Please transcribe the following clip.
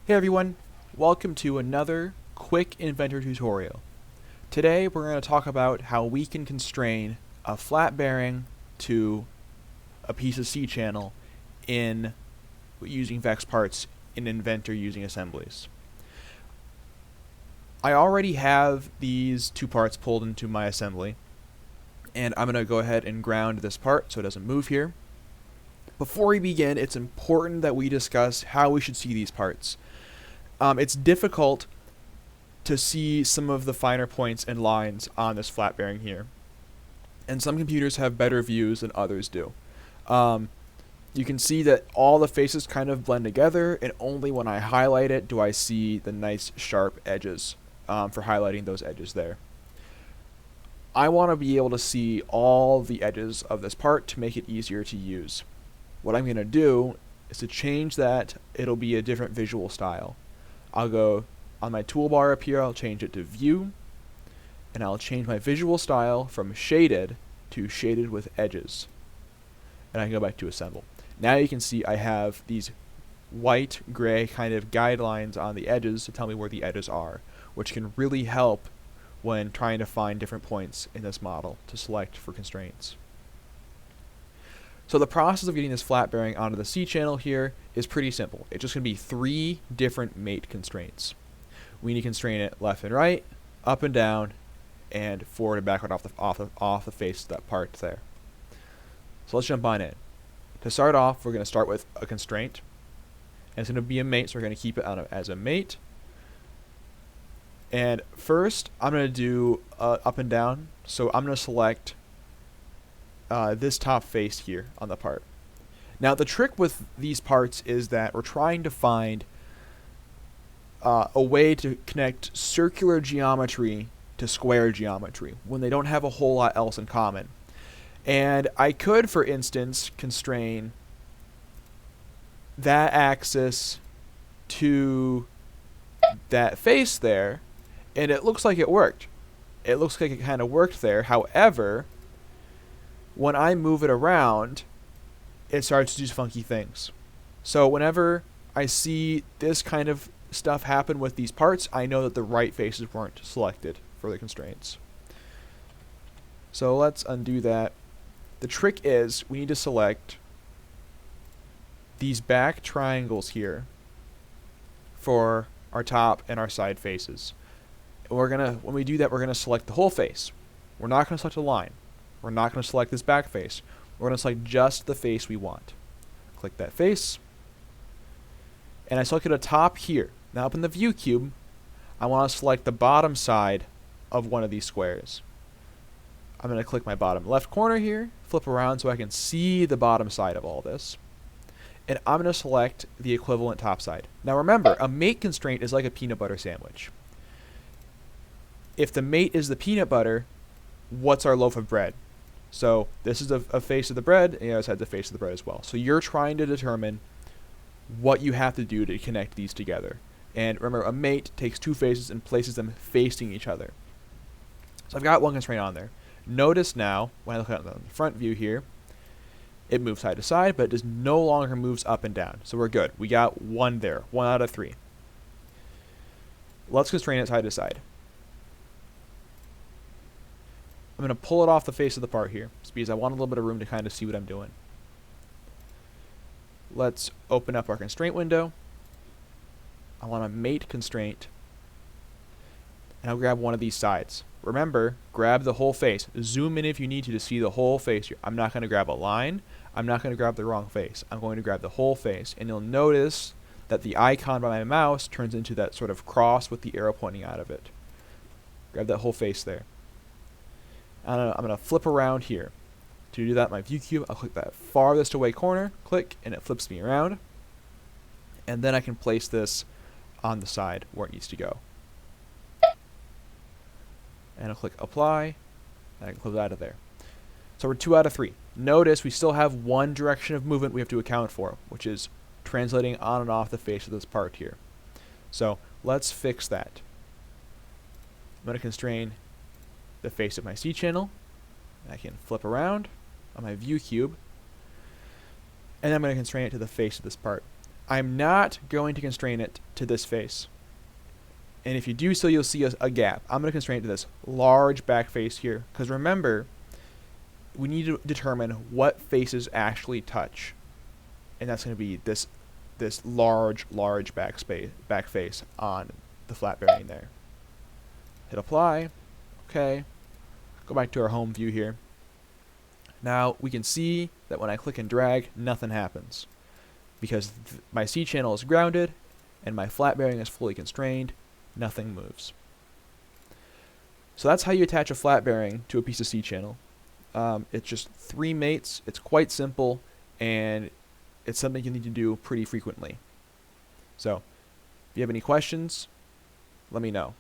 Hey everyone, welcome to another quick Inventor tutorial. Today we're going to talk about how we can constrain a flat bearing to a piece of C-channel in using VEX parts in Inventor using assemblies. I already have these two parts pulled into my assembly, and I'm going to go ahead and ground this part so it doesn't move here. Before we begin, it's important that we discuss how we should see these parts. It's difficult to see some of the finer points and lines on this flat bearing here, and some computers have better views than others do. You can see that all the faces kind of blend together, and only when I highlight it do I see the nice sharp edges for highlighting those edges there. I want to be able to see all the edges of this part to make it easier to use. What I'm going to do is to change that. It'll be a different visual style. I'll go on my toolbar up here, I'll change it to View, and I'll change my visual style from shaded to shaded with edges. And I can go back to Assemble. Now you can see I have these white, gray kind of guidelines on the edges to tell me where the edges are, which can really help when trying to find different points in this model to select for constraints. So the process of getting this flat bearing onto the C channel here is pretty simple. It's just going to be 3 different mate constraints. We need to constrain it left and right, up and down, and forward and backward off the face of that part there. So let's jump on in. To start off, we're going to start with a constraint. And it's going to be a mate, so we're going to keep it on as a mate. And first, I'm going to do up and down. So I'm going to select this top face here on the part. Now the trick with these parts is that we're trying to find a way to connect circular geometry to square geometry when they don't have a whole lot else in common. And I could, for instance, constrain that axis to that face there, and it looks like it worked. It looks like it kind of worked there. However, when I move it around, it starts to do funky things. So whenever I see this kind of stuff happen with these parts, I know that the right faces weren't selected for the constraints. So let's undo that. The trick is we need to select these back triangles here for our top and our side faces. And when we do that, we're gonna select the whole face. We're not gonna select a line. We're not going to select this back face. We're going to select just the face we want. Click that face. And I selected a top here. Now up in the view cube, I want to select the bottom side of one of these squares. I'm going to click my bottom left corner here, flip around so I can see the bottom side of all this. And I'm going to select the equivalent top side. Now remember, a mate constraint is like a peanut butter sandwich. If the mate is the peanut butter, what's our loaf of bread? So this is a face of the bread, and the other side's the face of the bread as well. So you're trying to determine what you have to do to connect these together. And remember, a mate takes 2 faces and places them facing each other. So I've got one constraint on there. Notice now, when I look at the front view here, it moves side to side, but it just no longer moves up and down. So we're good. We got 1 there, 1 out of 3. Let's constrain it side to side. I'm going to pull it off the face of the part here, just because I want a little bit of room to kind of see what I'm doing. Let's open up our constraint window. I want a mate constraint, and I'll grab one of these sides. Remember, grab the whole face. Zoom in if you need to see the whole face here. I'm not going to grab a line. I'm not going to grab the wrong face. I'm going to grab the whole face, and you'll notice that the icon by my mouse turns into that sort of cross with the arrow pointing out of it. Grab that whole face there. I'm going to flip around here. To do that, my view cube, I'll click that farthest away corner, click, and it flips me around. And then I can place this on the side where it needs to go. And I'll click apply, and I can close out of there. So we're 2 out of 3. Notice we still have 1 direction of movement we have to account for, which is translating on and off the face of this part here. So let's fix that. I'm going to constrain the face of my C channel. I can flip around on my view cube, and I'm going to constrain it to the face of this part. I'm not going to constrain it to this face. And if you do so, you'll see a gap. I'm going to constrain it to this large back face here. Because remember, we need to determine what faces actually touch. And that's going to be this large back face on the flat bearing there. Hit apply. Okay. Go back to our home view here. Now we can see that when I click and drag, nothing happens. Because my C channel is grounded and my flat bearing is fully constrained, nothing moves. So that's how you attach a flat bearing to a piece of C channel. It's just 3 mates. It's quite simple, and it's something you need to do pretty frequently. So if you have any questions, let me know.